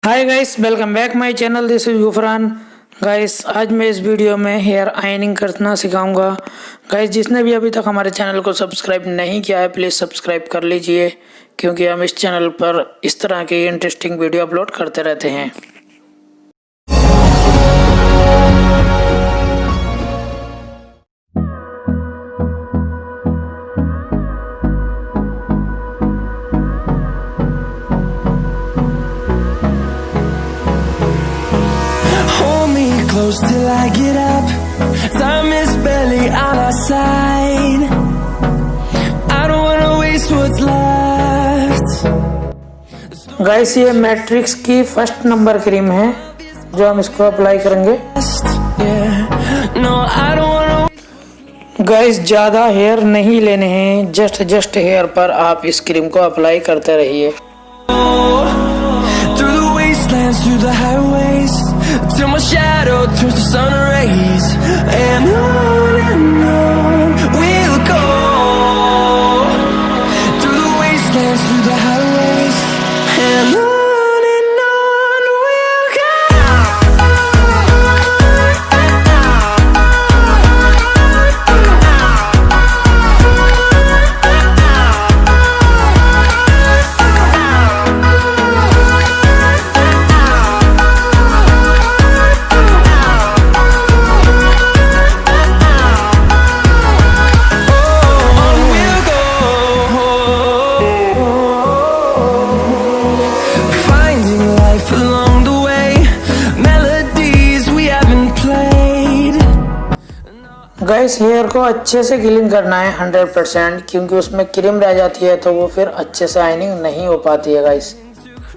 Hi guys, welcome back my channel. This is Gufran. Guys, आज मैं इस वीडियो में हेयर आयनिंग करना सिखाऊंगा। गाइस, जिसने भी अभी तक हमारे चैनल को सब्सक्राइब नहीं किया है प्लीज़ सब्सक्राइब कर लीजिए, क्योंकि हम इस चैनल पर इस तरह की इंटरेस्टिंग वीडियो अपलोड करते रहते हैं। Close till I get up. Time is barely on our side. I don't wanna waste what's left. Guys, ये मैट्रिक्स की फर्स्ट नंबर क्रीम है जो हम इसको अप्लाई करेंगे। गाइस, ज्यादा हेयर नहीं लेने हैं, जस्ट हेयर पर आप इस क्रीम को अप्लाई करते रहिए। Through the wastelands, through the highways, till my shadow turns to sun rays, and on we'll go. Through the wastelands, through the highways, and on we'll go. Guys, hair को अच्छे से clean करना है 100%, क्योंकि उसमें cream रह जाती है तो वो फिर अच्छे से आयनिंग नहीं हो पाती है गाइस,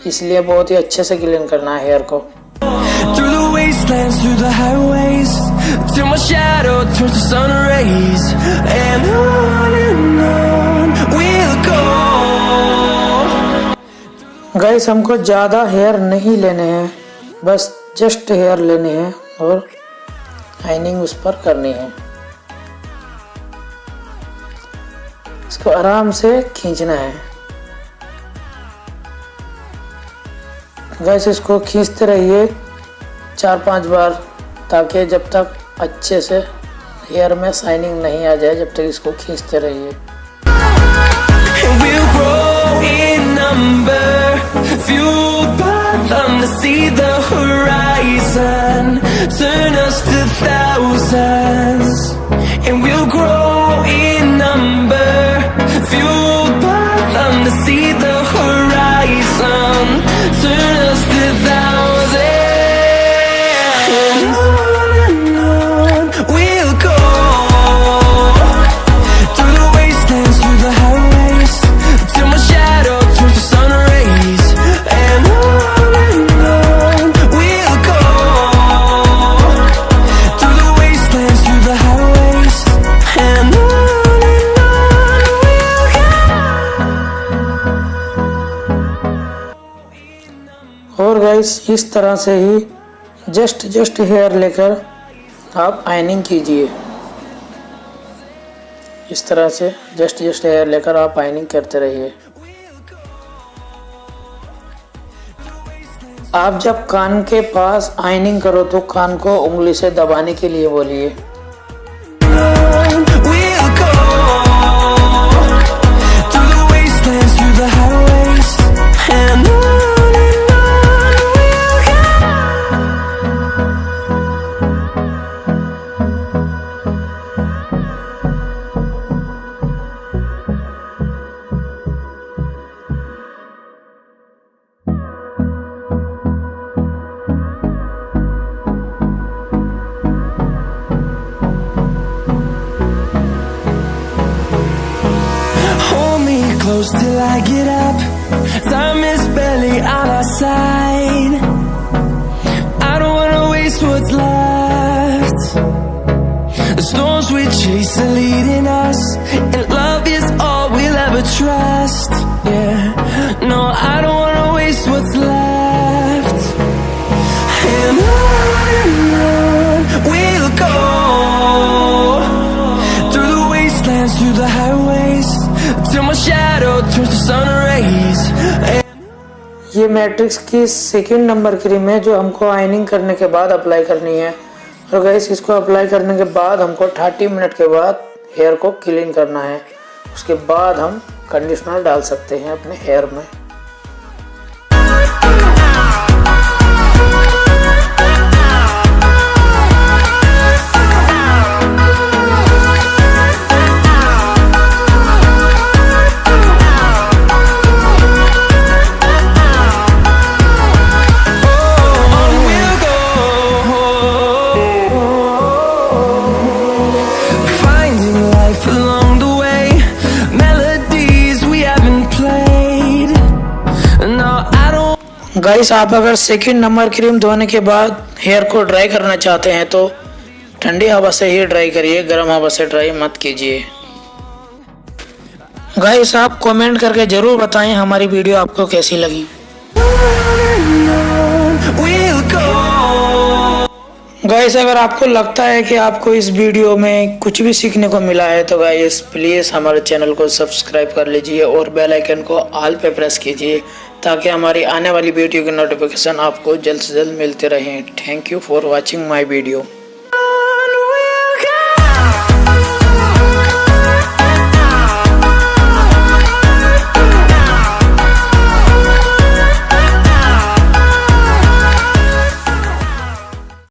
इसलिए बहुत ही अच्छे से क्लीन करना है हेयर को। गाइस, हमको ज़्यादा हेयर नहीं लेने हैं, बस जस्ट हेयर लेने हैं और आयनिंग उस पर करनी है। इसको आराम से खींचना है। गाइस, इसको खींचते रहिए 4-5 बार, ताकि जब तक अच्छे से हेयर में शाइनिंग नहीं आ जाए, जब तक इसको खींचते रहिए। Turn us to thousands, and we'll grow in number, fueled by them to see the horizon. Turn us to thousands, and on we'll go. Through the wastelands, through the highways, till my shadow turns to sun rays, and on we'll go. और guys, इस तरह से ही just hair लेकर आप ironing कीजिए। इस तरह से जस्ट हेयर लेकर आप आयनिंग करते रहिए। आप जब कान के पास आयनिंग करो तो कान को उंगली से दबाने के लिए बोलिए। Close till I get up. Time is barely on our side. I don't wanna waste what's left. The storms we chase are leading us, and love is all we'll ever trust. Yeah, no, I don't wanna waste what's left. And on we'll go. Through the wastelands, through the highways, till my shadow turns to sun rays. ये matrix की second number cream है जो हमको ironing करने के बाद apply करनी है। और गाइस इसको अप्लाई करने के बाद हमको 30 मिनट के बाद हेयर को क्लीन करना है। उसके बाद हम कंडीशनर डाल सकते हैं अपने हेयर में। गाइस आप अगर सेकंड नंबर क्रीम धोने के बाद हेयर को ड्राई करना चाहते हैं तो ठंडी हवा से ही ड्राई करिए, गर्म हवा से ड्राई मत कीजिए। गाइस आप कमेंट करके जरूर बताएं हमारी वीडियो आपको कैसी लगी। गाइस अगर आपको लगता है कि आपको इस वीडियो में कुछ भी सीखने को मिला है तो गाइस प्लीज़ हमारे चैनल को सब्सक्राइब कर लीजिए और बेल आइकन को ऑल पे प्रेस कीजिए ताकि हमारी आने वाली वीडियो की नोटिफिकेशन आपको जल्द से जल्द मिलते रहें। Thank you for watching my video.